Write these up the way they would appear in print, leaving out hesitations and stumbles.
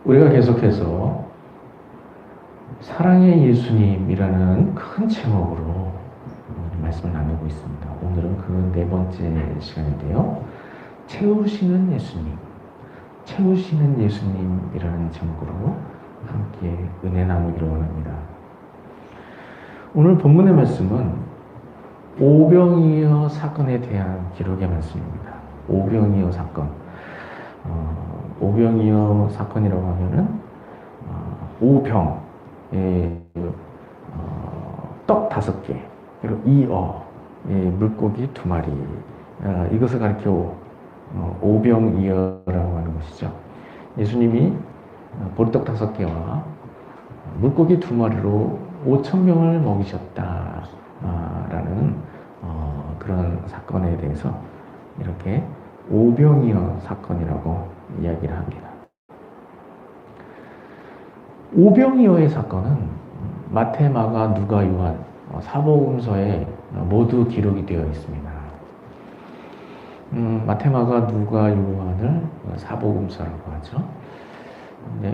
우리가 계속해서 사랑의 예수님이라는 큰 제목으로 말씀을 나누고 있습니다. 오늘은 그 네 번째 시간인데요. 채우시는 예수님, 채우시는 예수님이라는 제목으로 함께 은혜 나누기를 원합니다. 오늘 본문의 말씀은 오병이어 사건에 대한 기록의 말씀입니다. 오병이어 사건. 오병이어 사건이라고 하면은 오병, 떡 5개, 그리고 이어, 물고기 2마리, 이것을 가리켜 오병이어라고 하는 것이죠. 예수님이 보리떡 5개와 물고기 2마리로 5,000명을 먹이셨다라는 그런 사건에 대해서 이렇게 오병이어 사건이라고 이야기를 합니다. 오병이어의 사건은 마태, 마가, 누가, 요한 사복음서에 모두 기록이 되어 있습니다. 마태, 마가, 누가, 요한을 사복음서라고 하죠.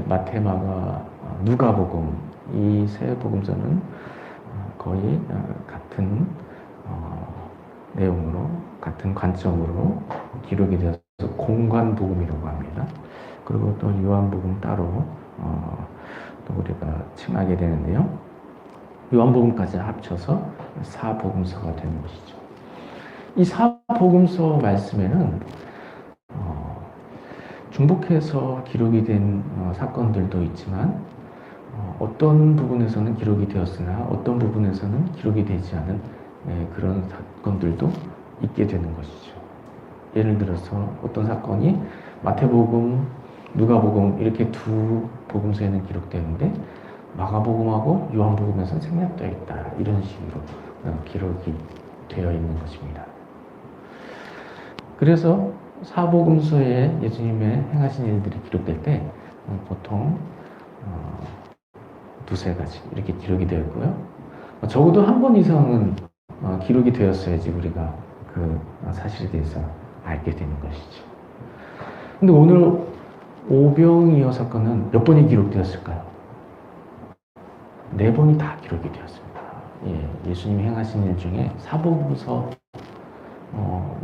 마태, 마가, 누가복음 이 세 복음서는 거의 같은 내용으로, 같은 관점으로 기록이 되어서 공관복음이라고 합니다. 그리고 또 요한복음 따로 또 우리가 칭하게 되는데요. 요한복음까지 합쳐서 사복음서가 되는 것이죠. 이 사복음서 말씀에는 중복해서 기록이 된 사건들도 있지만 어떤 부분에서는 기록이 되었으나 어떤 부분에서는 기록이 되지 않은 그런 사건들도 있게 되는 것이죠. 예를 들어서 어떤 사건이 마태복음, 누가복음 이렇게 두 복음서에는 기록되는데 마가복음하고 요한복음에서는 생략되어 있다. 이런 식으로 기록이 되어 있는 것입니다. 그래서 사복음서에 예수님의 행하신 일들이 기록될 때 보통 2-3가지 이렇게 기록이 되어 있고요. 적어도 한 번 이상은 기록이 되었어야지 우리가 그 사실에 대해서 알게 되는 것이죠. 근데 오늘 오병이어 사건은 몇 번이 기록되었을까요? 4번이 다 기록이 되었습니다. 예수님이 행하신 일 중에 사복음서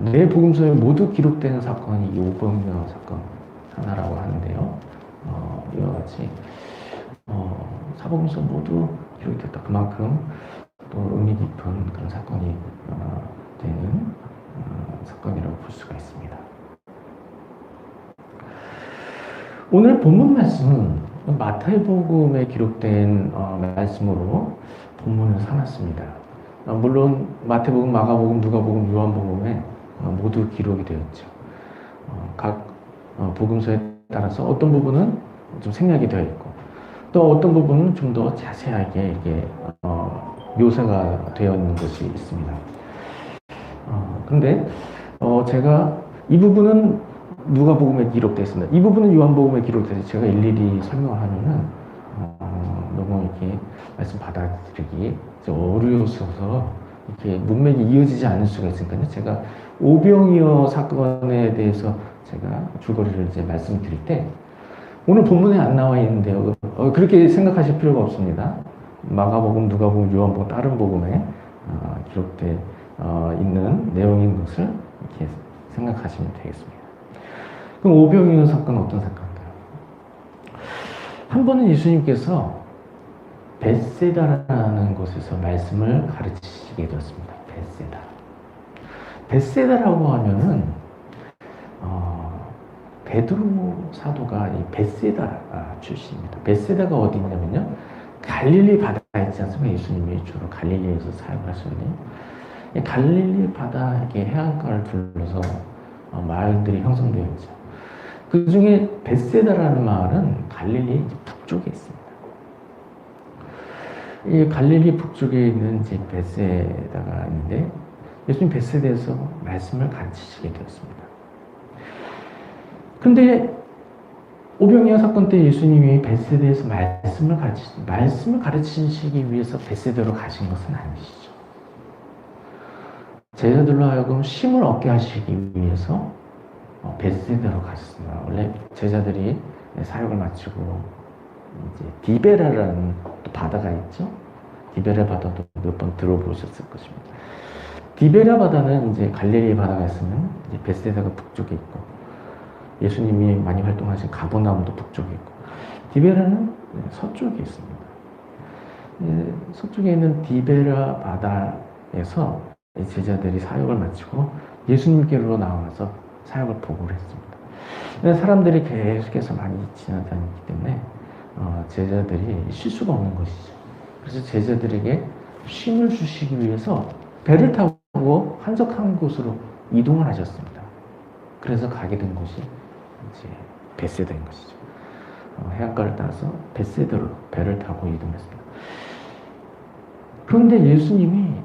4복음서에 모두 기록되는 사건이 이 오병이어 사건 하나라고 하는데요. 이와 같이 사복음서 모두 기록이 됐다. 그만큼 또 의미 깊은 그런 사건이 되는 사건이라고 볼 수가 있습니다. 오늘 본문 말씀은 마태복음에 기록된 말씀으로 본문을 삼았습니다. 물론 마태복음, 마가복음, 누가복음, 요한복음에 모두 기록이 되었죠. 각 복음서에 따라서 어떤 부분은 좀 생략이 되어 있고 또 어떤 부분은 좀 더 자세하게 이게 묘사가 되어 있는 것이 있습니다. 그런데 제가 이 부분은 누가복음에 기록되어 있습니다. 이 부분은 요한복음에 기록되어 있어서 제가 일일이 설명을 하면은 너무 이렇게 말씀 받아들이기 어려워서 이렇게 문맥이 이어지지 않을 수가 있으니까요. 제가 오병이어 사건에 대해서 제가 줄거리를 이제 말씀드릴 때 오늘 본문에 안 나와 있는데요. 그렇게 생각하실 필요가 없습니다. 마가복음, 누가복음, 요한복음 다른 복음에 기록되어 있는 내용인 것을 이렇게 생각하시면 되겠습니다. 그럼 오병이어 사건은 어떤 사건인가요? 한 번은 예수님께서 벳세다라는 곳에서 말씀을 가르치시게 되었습니다. 벳세다라고 하면은 베드로 사도가 이 벳세다 출신입니다. 벳세다가 어디 있냐면요, 갈릴리 바다에 있지 않습니까? 예수님이 주로 갈릴리에서 사역을 하시거든요. 갈릴리 바다 이렇게 해안가를 둘러서 마을들이 형성되어 있죠. 그 중에 벳세다라는 마을은 갈릴리 북쪽에 있습니다. 이 갈릴리 북쪽에 있는 이제 벳세다가 있는데 예수님 벳세다에서 말씀을 가르치시게 되었습니다. 그런데 오병이어 사건 때 예수님이 벳세다에서 말씀을 가르치시기 위해서 벳세다로 가신 것은 아니시죠. 제자들로 하여금 쉼을 얻게 하시기 위해서 베세다로 가셨습니다. 원래 제자들이 사역을 마치고 이제 디베라라는 또 바다가 있죠. 디베라 바다도 몇 번 들어보셨을 것입니다. 디베라 바다는 이제 갈릴리 바다가 있으면 이제 베세다가 북쪽에 있고, 예수님이 많이 활동하신 가버나움도 북쪽에 있고, 디베라는 서쪽에 있습니다. 서쪽에 있는 디베라 바다에서 제자들이 사역을 마치고 예수님께로 나와서 사역을 보고를 했습니다. 사람들이 계속해서 많이 지나다니기 때문에 제자들이 쉴 수가 없는 것이죠. 그래서 제자들에게 쉼을 주시기 위해서 배를 타고 한적한 곳으로 이동을 하셨습니다. 그래서 가게 된 곳이 이제 베세다인 것이죠. 해안가를 따라서 베세다로 배를 타고 이동했습니다. 그런데 예수님이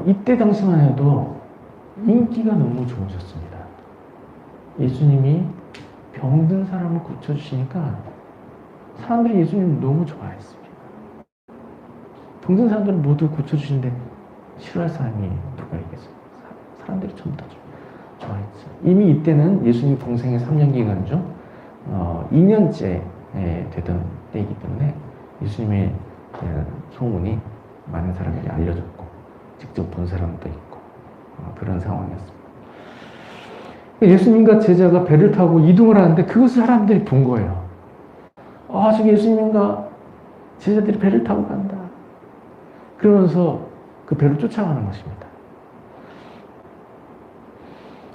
이때 당시만 해도 인기가 너무 좋으셨습니다. 예수님이 병든 사람을 고쳐주시니까 사람들이 예수님을 너무 좋아했습니다. 병든 사람들을 모두 고쳐주시는데 싫어할 사람이 누가 있겠어요? 사람들이 전부 다 좋아했죠. 이미 이때는 예수님 공생의 3년 기간 중 2년째 되던 때이기 때문에 예수님의 소문이 많은 사람에게 알려졌고 직접 본 사람도 있고 그런 상황이었습니다. 예수님과 제자가 배를 타고 이동을 하는데 그것을 사람들이 본 거예요. 저기 예수님과 제자들이 배를 타고 간다. 그러면서 그 배를 쫓아가는 것입니다.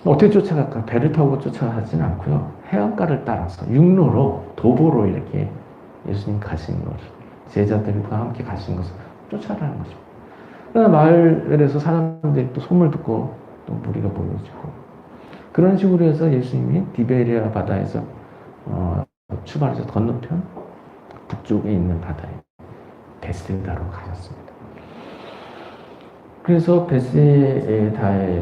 어떻게 쫓아갈까? 배를 타고 쫓아가지는 않고요. 해안가를 따라서 육로로 도보로 이렇게 예수님 가신 것을, 제자들과 함께 가신 것을 쫓아가는 것입니다. 그러나 마을에서 사람들이 또 소문을 듣고 또 무리가 모여지고 그런 식으로 해서 예수님이 디베리아 바다에서 출발해서 건너편 북쪽에 있는 바다에 베세다로 가셨습니다. 그래서 베세다에서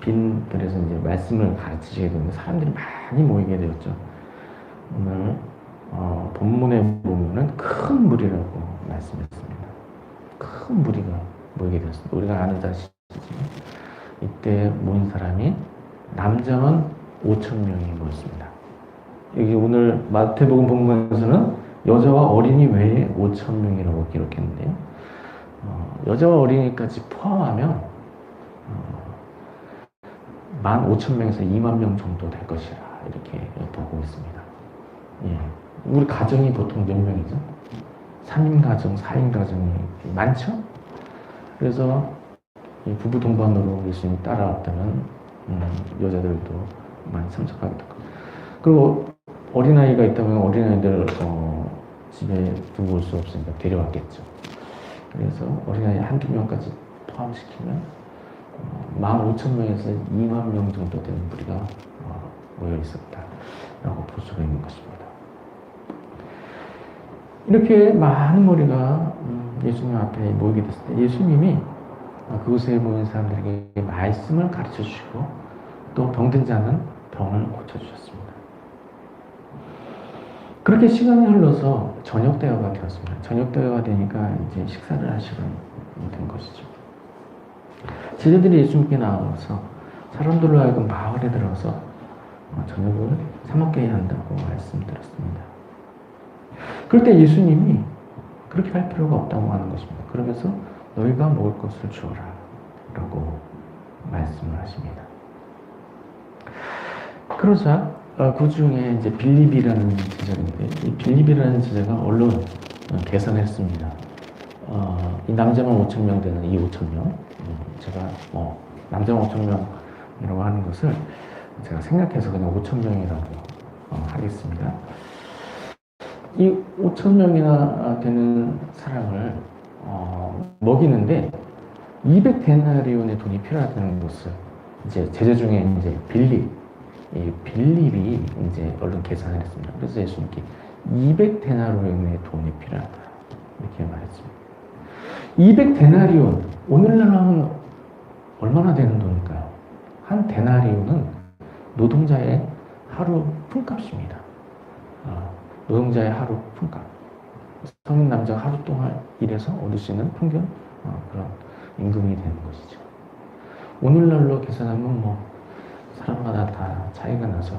빈들에서 이제 말씀을 가르치시게 되는데 사람들이 많이 모이게 되었죠. 오늘 본문에 보면은 큰 무리라고 말씀했습니다. 큰 무리가 모이게 되었습니다. 우리가 아는 자시지만 이때 모인 사람이 남자만 5,000명이 모였습니다. 여기 오늘 마태복음 본문에서는 여자와 어린이 외에 5,000명이라고 기록했는데요. 여자와 어린이까지 포함하면 15,000명에서 20,000명 정도 될 것이라 이렇게 보고 있습니다. 예. 우리 가정이 보통 몇 명이죠? 3인 가정, 4인 가정이 많죠? 그래서 부부 동반으로 예수님이 따라왔다면 여자들도 많이 참석하게 됐고, 그리고 어린아이가 있다면 어린아이들 집에 두고 올 수 없으니까 데려왔겠죠. 그래서 어린아이 한두 명까지 포함시키면 15,000명에서 20,000명 정도 되는 무리가 모여 있었다라고 볼 수가 있는 것입니다. 이렇게 많은 무리가 예수님 앞에 모이게 됐을 때 예수님이 그곳에 모인 사람들에게 말씀을 가르쳐 주시고 또 병든 자는 병을 고쳐 주셨습니다. 그렇게 시간이 흘러서 저녁 때가 되었습니다. 저녁 때가 되니까 이제 식사를 하시러 된 것이죠. 제자들이 예수님께 나와서 사람들로 하여금 마을에 들어서 저녁을 사 먹게 해야 한다고 말씀드렸습니다. 그럴 때 예수님이 그렇게 할 필요가 없다고 하는 것입니다. 그러면서 너희가 먹을 것을 주어라 라고 말씀을 하십니다. 그러자 그 중에 이제 빌립이라는 제자인데 이 빌립이라는 제자가 얼른 계산했습니다. 이 남자만 5,000명 되는 이 5,000명, 제가 남자만 5,000명이라고 하는 것을 제가 생각해서 그냥 5,000명이라고 하겠습니다. 이 5,000명이나 되는 사람을 먹이는데 200데나리온의 돈이 필요하다는 것을 이제 제자 중에 이제 빌립이 이제 얼른 계산을 했습니다. 그래서 예수님께 200데나리온의 돈이 필요하다 이렇게 말했습니다. 200데나리온 오늘날로 하면 얼마나 되는 돈일까요? 한 데나리온은 노동자의 하루 품값입니다. 노동자의 하루 품값. 성인 남자가 하루 동안 일해서 얻을 수 있는 평균 그런 임금이 되는 것이죠. 오늘날로 계산하면 사람마다 다 차이가 나서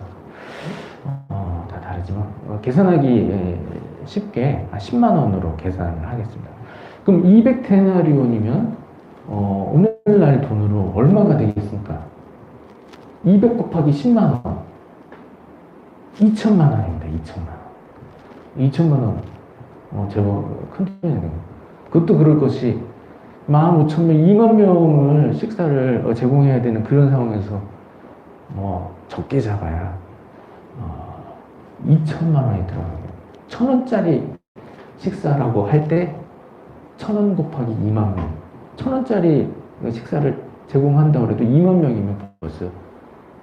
다 다르지만 계산하기 쉽게 10만 원으로 계산을 하겠습니다. 그럼 200데나리온이면 오늘날 돈으로 얼마가 되겠습니까? 200 곱하기 10만 원, 2천만 원입니다. 2천만 원. 제법 큰 돈이 되는 거예요. 그것도 그럴 것이 15,000명, 2만 명을 식사를 제공해야 되는 그런 상황에서 적게 잡아야 2천만 원이 들어가요. 1,000원짜리 식사라고 할 때 1,000원 곱하기 2만 명. 1,000원짜리 식사를 제공한다고 해도 2만 명이면 벌써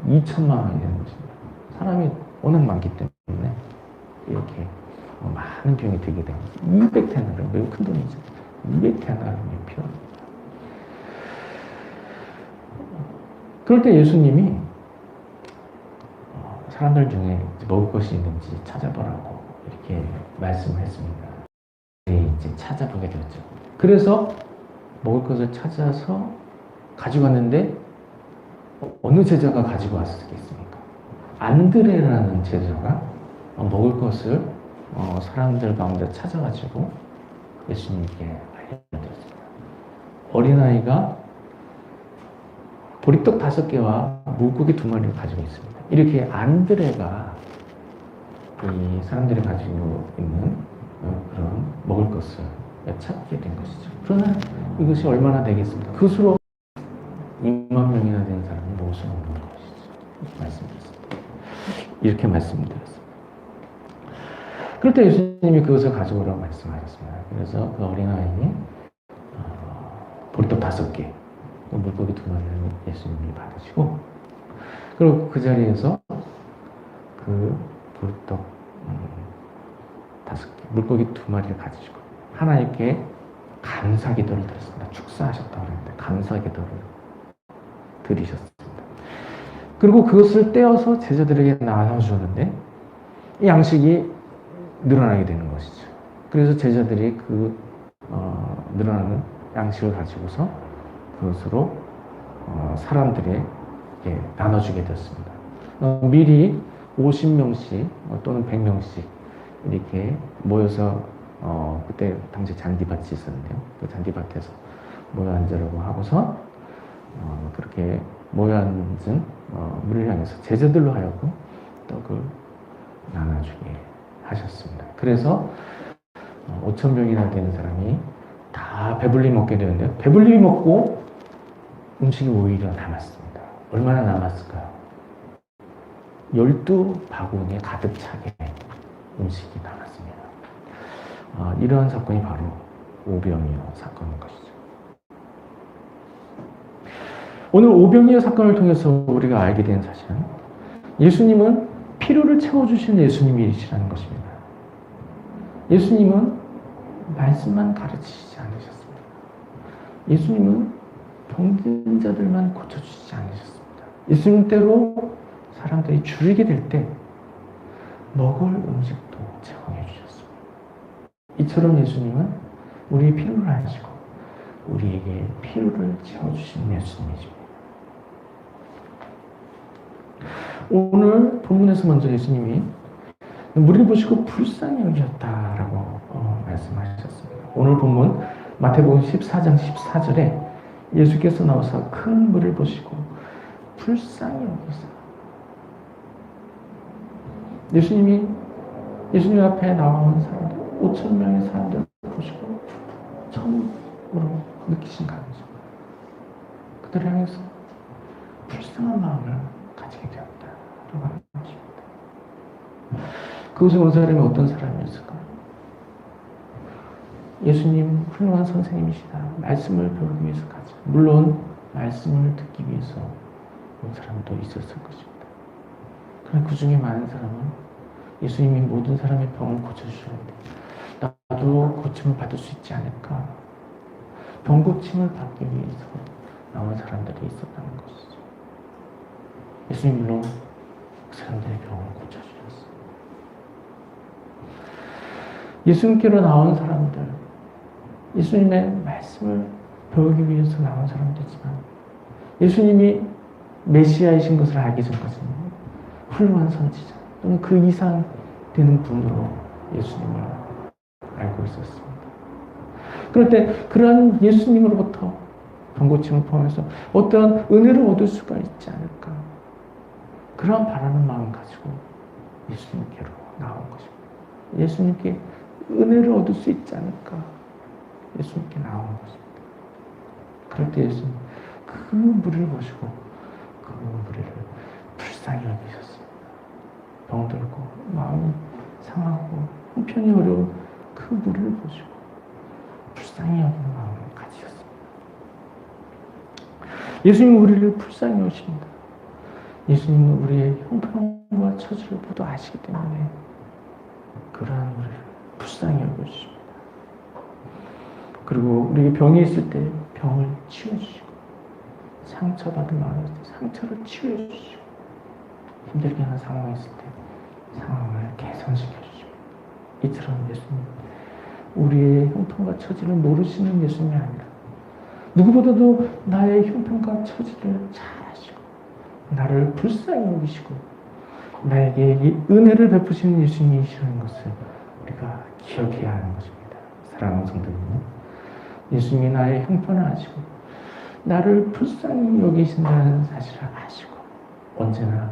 2천만 원이 되는 것입니다. 사람이 워낙 많기 때문에 이렇게 많은 비용이 들게 됩니다. 200데나리온, 매우 큰 돈이죠. 200데나리온이 필요합니다. 그럴 때 예수님이 사람들 중에 먹을 것이 있는지 찾아보라고 이렇게 말씀을 했습니다. 이제 찾아보게 되었죠. 그래서 먹을 것을 찾아서 가지고 왔는데 어느 제자가 가지고 왔겠습니까? 안드레라는 제자가 먹을 것을 사람들 가운데 찾아가지고 예수님께 알려드렸습니다. 어린아이가 보리떡 5개와 물고기 2마리를 가지고 있습니다. 이렇게 안드레가 이 사람들이 가지고 있는 그런 먹을 것을 찾게 된 것이죠. 그러나 이것이 얼마나 되겠습니까? 그수로 2만 명이나 되는 사람이 먹을 수 없는 것이죠. 말씀드렸습니다. 이렇게 말씀드렸습니다. 그럴 때 예수님이 그것을 가져오라고 말씀하셨습니다. 그래서 그 어린아이는 보리떡 5개, 물고기 2마리를 예수님이 받으시고, 그리고 그 자리에서 그 보리떡 5개, 물고기 2마리를 가지시고 하나님께 감사 기도를 드렸습니다. 축사하셨다고 하는데 감사 기도를 드리셨습니다. 그리고 그것을 떼어서 제자들에게 나눠주었는데 이 양식이 늘어나게 되는 것이죠. 그래서 제자들이 그 늘어나는 양식을 가지고서 그것으로 사람들에게 나눠주게 되었습니다. 미리 50명씩 또는 100명씩 이렇게 모여서 그때 당시 잔디밭이 있었는데요. 그 잔디밭에서 모여 앉으라고 하고서 그렇게 모여 앉은 물을 향해서 제자들로 하여금 떡을 나눠주게 하셨습니다. 그래서 5,000명이나 되는 사람이 다 배불리 먹게 되는데요. 배불리 먹고 음식이 오히려 남았습니다. 얼마나 남았을까요? 12바구니에 가득 차게 음식이 남았습니다. 이러한 사건이 바로 오병이어 사건인 것이죠. 오늘 오병이어 사건을 통해서 우리가 알게 된 사실은 예수님은 필요를 채워주신 예수님이시라는 것입니다. 예수님은 말씀만 가르치시지 않으셨습니다. 예수님은 병든 자들만 고쳐주시지 않으셨습니다. 예수님 때로 사람들이 줄이게 될 때 먹을 음식도 제공해 주셨습니다. 이처럼 예수님은 우리의 필요를 아시고 우리에게 필요를 채워주시는 예수님이십니다. 오늘 본문에서 먼저 예수님이 무리를 보시고 불쌍히 여기셨다라고 말씀하셨습니다. 오늘 본문 마태복음 14장 14절에 예수께서 나오사 큰 무리를 보시고 불쌍히 여기사. 예수님 앞에 나온 사람들, 5,000명의 사람들을 보시고 처음으로 느끼신 감정, 그들을 향해서 불쌍한 마음을 가지게 되었다라고 하는 것입니다. 그곳에 온 사람이 어떤 사람이었을까요? 예수님 훌륭한 선생님이시다. 말씀을 배우기 위해서 가자. 물론 말씀을 듣기 위해서 온 사람도 있었을 것입니다. 그러나 그 중에 많은 사람은 예수님이 모든 사람의 병을 고쳐주셨는데 나도 고침을 받을 수 있지 않을까? 병 고침을 받기 위해서 나온 사람들이 있었다는 것이죠. 예수님 물론 그 사람들의 병을 고쳐주셨어요. 예수님께로 나온 사람들, 예수님의 말씀을 배우기 위해서 나온 사람들이지만 예수님이 메시아이신 것을 알기 전까지는 훌륭한 선지자 또는 그 이상 되는 분으로 예수님을 알고 있었습니다. 그런데 그러한 예수님으로부터 병고침을 포함해서 어떠한 은혜를 얻을 수가 있지 않을까, 그러한 바라는 마음 가지고 예수님께로 나온 것입니다. 예수님께 은혜를 얻을 수 있지 않을까, 예수님께 나온 것입니다. 그럴 때 예수님 그 무리를 보시고 그 무리를 불쌍히 여기셨습니다. 병들고 마음이 상하고 형편이 어려운 그 무리를 보시고 불쌍히 여기는 마음을 가지셨습니다. 예수님은 우리를 불쌍히 여기십니다. 예수님은 우리의 형편과 처지를 모두 아시기 때문에 그러한 우리를 불쌍히 여겨주십니다. 그리고 우리에게 병이 있을 때 병을 치유해주시고, 상처받은 마음이 있을 때 상처를 치유해주시고, 힘들게 하는 상황이 있을 때 상황을 개선시켜주십니다. 이처럼 예수님, 우리의 형편과 처지를 모르시는 예수님이 아니라 누구보다도 나의 형편과 처지를 잘 아시고 나를 불쌍히 여기시고 나에게 이 은혜를 베푸시는 예수님이시라는 것을 우리가 기억해야 하는 것입니다. 사랑하는 성도님, 예수님이 나의 형편을 아시고 나를 불쌍히 여기신다는 사실을 아시고 언제나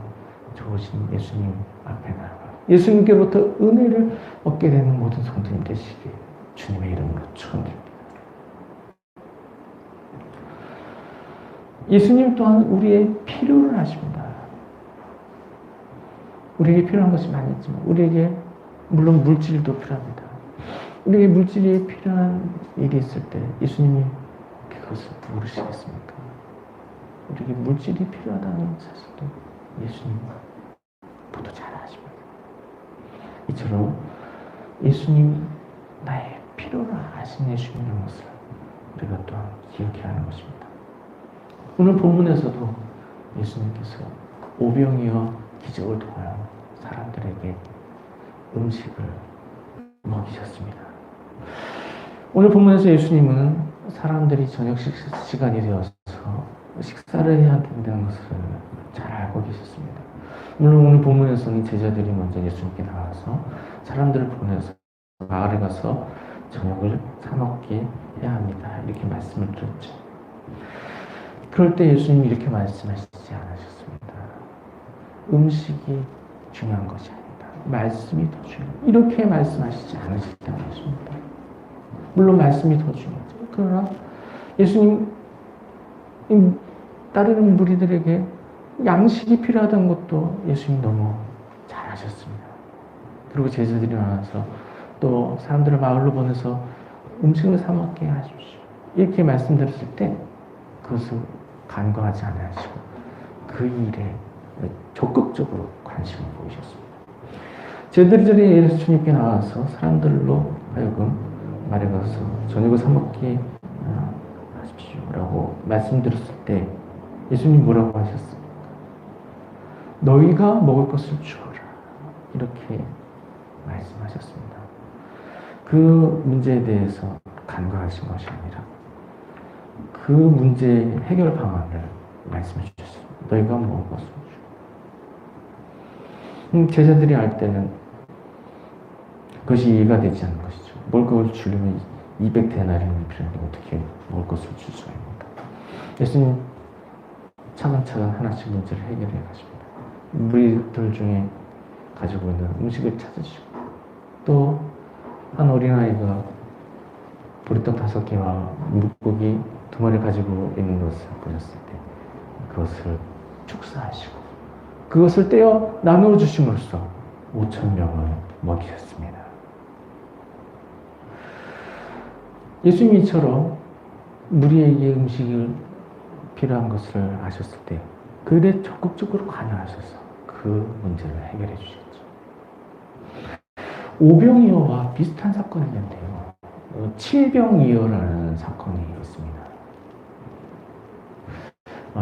좋으신 예수님 앞에 나아가 예수님께로부터 은혜를 얻게 되는 모든 성도님 되시길 주님의 이름으로 축원드립니다. 예수님 또한 우리의 필요를 아십니다. 우리에게 필요한 것이 많이 있지만 우리에게 물론 물질도 필요합니다. 우리에게 물질이 필요한 일이 있을 때 예수님이 그것을 모르시겠습니까? 우리에게 물질이 필요하다는 사실도 예수님 모두 잘 아십니다. 이처럼 예수님 나의 필요를 아신 예수님이라는 것을 우리가 또한 기억해야 하는 것입니다. 오늘 본문에서도 예수님께서 오병이어 기적을 통하여 사람들에게 음식을 먹이셨습니다. 오늘 본문에서 예수님은 사람들이 저녁 시간이 되어서 식사를 해야 된다는 것을 잘 알고 계셨습니다. 물론 오늘 본문에서는 제자들이 먼저 예수님께 나와서 사람들을 보내서 마을에 가서 저녁을 사 먹게 해야 합니다. 이렇게 말씀을 드렸죠. 그럴 때 예수님이 이렇게 말씀하시지 않으셨습니다. 음식이 중요한 것이 아니다. 말씀이 더 중요하다. 이렇게 말씀하시지 않으셨다는 것입니다. 물론 말씀이 더 중요하죠. 그러나 예수님 따르는 무리들에게 양식이 필요하다는 것도 예수님 너무 잘 아셨습니다. 그리고 제자들이 나와서 또 사람들을 마을로 보내서 음식을 사 먹게 하십시오. 이렇게 말씀드렸을 때 그것을 간과하지 않으시고 그 일에 적극적으로 관심을 보이셨습니다. 제자들이 예수님께 나와서 사람들로 하여금 말에 가서 저녁을 사 먹게 하십시오 라고 말씀드렸을 때 예수님 뭐라고 하셨습니까? 너희가 먹을 것을 주어라 이렇게 말씀하셨습니다. 그 문제에 대해서 간과하신 것이 아니라 그 문제의 해결 방안을 말씀해 주셨습니다. 너희가 먹을 것을 주어라. 제자들이 알 때는 그것이 이해가 되지 않는 것이죠. 먹을 것을 주려면 200데나리온이 필요한데 어떻게 먹을 것을 줄 수가 있는가. 예수님 차근차근 하나씩 문제를 해결해 가십니다. 무리들 중에 가지고 있는 음식을 찾으시고 또 한 어린아이가 보리떡 5개와 물고기 2마리 가지고 있는 것을 보셨을 때 그것을 축사하시고 그것을 떼어 나누어 주심으로써 5,000명을 먹이셨습니다. 예수님이 이처럼 무리에게 음식이 필요한 것을 아셨을 때 그 일에 적극적으로 관여하셔서 그 문제를 해결해 주셨죠. 오병이어와 비슷한 사건이 있는데요. 칠병이어라는 사건이 있습니다.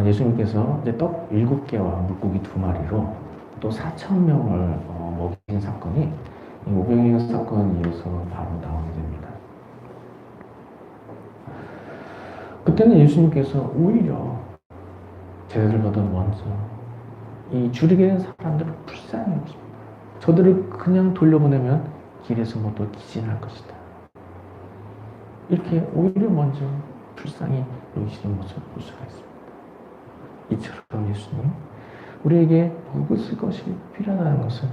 예수님께서 이제 떡 7개와 물고기 2마리로 또 4,000명을 먹인 사건이 이 오병이어 사건에 이어서 바로 나오게 됩니다. 그때는 예수님께서 오히려 제자들보다 먼저 이 줄이게 된 사람들을 불쌍히 여깁니다. 저들을 그냥 돌려보내면 길에서 모두 기진할 것이다. 이렇게 오히려 먼저 불쌍히 여기시는 모습을 볼 수가 있습니다. 이처럼 예수님, 우리에게 먹을 것이 필요하다는 것을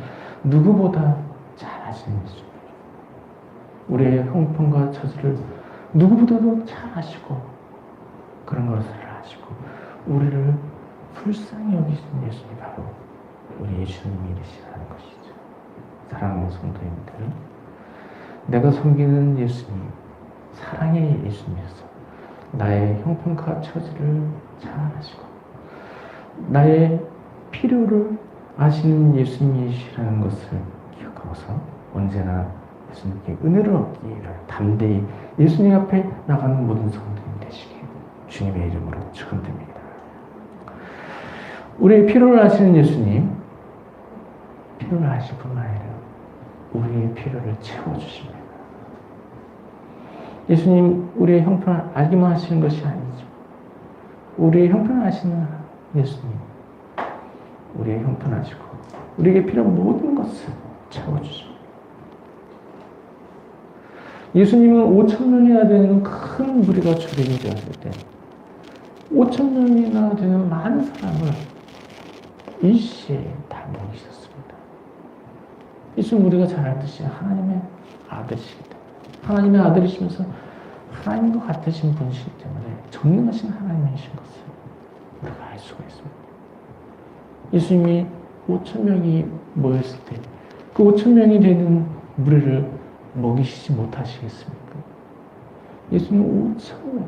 누구보다 잘 아시는 예수님. 우리의 형편과 처지를 누구보다도 잘 아시고 그런 것을 아시고 우리를 불쌍히 여기시는 예수님이 바로 우리 예수님이시라는 것이죠. 사랑하는 성도님들, 내가 섬기는 예수님, 사랑의 예수님이어서 나의 형편과 처지를 잘 아시고 나의 필요를 아시는 예수님이시라는 것을 기억하고서 언제나 예수님께 은혜를 얻기 위해 담대히 예수님 앞에 나가는 모든 성도님 되시길 주님의 이름으로 축원드립니다. 우리의 필요를 아시는 예수님, 필요를 아실 뿐만 아니라 우리의 필요를 채워주십니다. 예수님, 우리의 형편을 알기만 하시는 것이 아니죠. 우리의 형편을 아시는 예수님, 우리의 형편 아시고 우리에게 필요한 모든 것을 채워주십니다. 예수님은 5,000명이나 되는 큰 무리가 출입이 되었을 때 5,000명이나 되는 많은 사람을 일시에 다 모이셨습니다. 예수님, 우리가 잘 알듯이 하나님의 아들이시기 때문에, 하나님의 아들이시면서 하나님과 같으신 분이시기 때문에 전능하신 하나님이신 것을 우리가 알 수가 있습니다. 예수님이 5,000명이 모였을 때 그 5,000명이 되는 무리를 먹이시지 못하시겠습니까? 예수님 5,000명,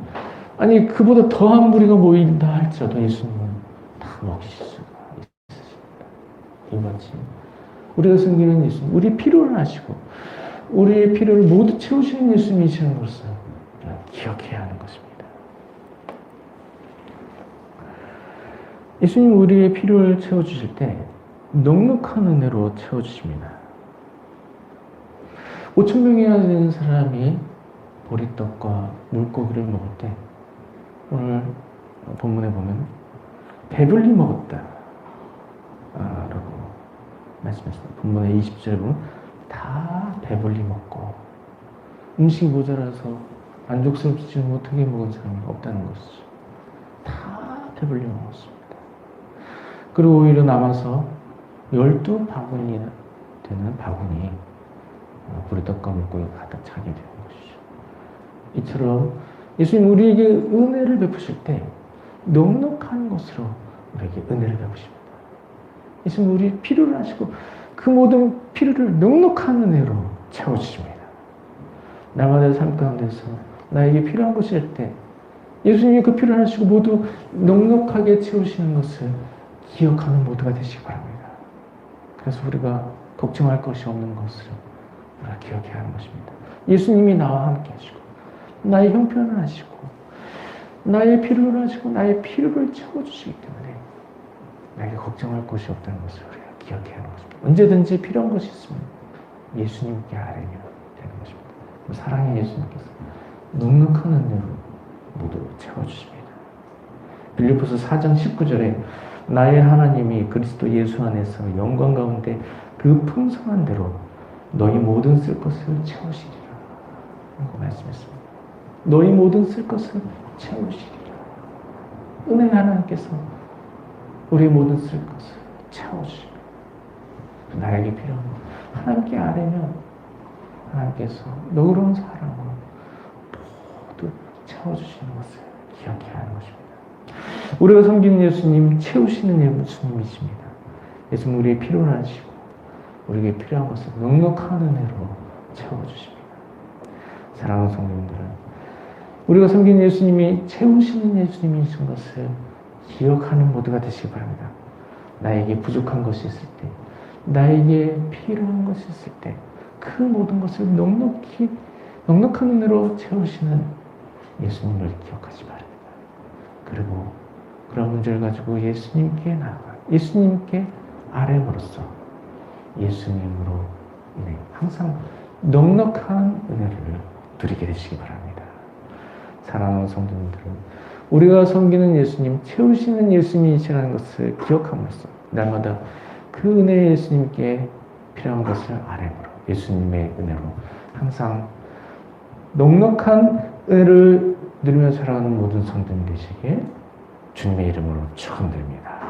아니 그보다 더한 무리가 모인다 할지라도 예수님은 다 먹이실 수가 있으십니다. 이같이 우리가 섬기는 예수님, 우리 필요를 아시고 우리의 필요를 모두 채우시는 예수님이시는 것을 기억해야 하는 것입니다. 예수님, 우리의 필요를 채워주실 때 넉넉한 은혜로 채워주십니다. 5,000명이나 되는 사람이 보리떡과 물고기를 먹을 때 오늘 본문에 보면 배불리 먹었다 라고 말씀했습니다. 본문의 20절에 보면 다 배불리 먹고 음식이 모자라서 만족스럽지 못하게 먹은 사람이 없다는 것이죠. 다 배불리 먹었습니다. 그리고 오히려 남아서 12바구니나 되는 바구니 보리떡과 물고기가 가득 차게 되는 것이죠. 이처럼 예수님 우리에게 은혜를 베푸실 때 넉넉한 것으로 우리에게 은혜를 베푸십니다. 예수님 우리 필요를 아시고 그 모든 필요를 넉넉한 은혜로 채워주십니다. 나만의 삶 가운데서 나에게 필요한 것일 때 예수님이 그 필요를 하시고 모두 넉넉하게 채우시는 것을 기억하는 모두가 되시기 바랍니다. 그래서 우리가 걱정할 것이 없는 것을 우리가 기억해야 하는 것입니다. 예수님이 나와 함께 하시고 나의 형편을 하시고 나의 필요를 하시고 나의 필요를 채워주시기 때문에 나에게 걱정할 것이 없다는 것을 우리가 기억해야 하는 것입니다. 언제든지 필요한 것이 있으면 예수님께 아뢰면 되는 것입니다. 사랑의 예수님께서 넉넉한 은혜로 모두 채워주십니다. 빌립보서 4장 19절에 나의 하나님이 그리스도 예수 안에서 영광 가운데 그 풍성한 대로 너희 모든 쓸 것을 채우시리라 라고 말씀했습니다. 너희 모든 쓸 것을 채우시리라. 은혜 하나님께서 우리의 모든 쓸 것을 채워주십니다. 나에게 필요한 것 하나님께 아뢰면 하나님께서 너그러운 사랑으로 모두 채워주시는 것을 기억해야 하는 것입니다. 우리가 섬기는 예수님, 채우시는 예수님이십니다. 예수님 우리의 필요를 아시고 우리에게 필요한 것을 넉넉한 은혜로 채워주십니다. 사랑하는 성도님들은 우리가 섬기는 예수님이 채우시는 예수님이신 것을 기억하는 모두가 되시기 바랍니다. 나에게 부족한 것이 있을 때, 나에게 필요한 것이 있을 때 그 모든 것을 넉넉한 은혜로 채우시는 예수님을 기억하시 바랍니다. 그리고 그런 문제를 가지고 예수님께 나아가 예수님께 아뢰므로써 예수님으로 인해 항상 넉넉한 은혜를 누리게 되시기 바랍니다. 사랑하는 성도님들은 우리가 섬기는 예수님, 채우시는 예수님이시라는 것을 기억함으로써 날마다 그 은혜 예수님께 필요한 것을 아뢰므로 예수님의 은혜로 항상 넉넉한 은혜를 누리며 살아가는 모든 성도님 되시길 주님의 이름으로 축원드립니다.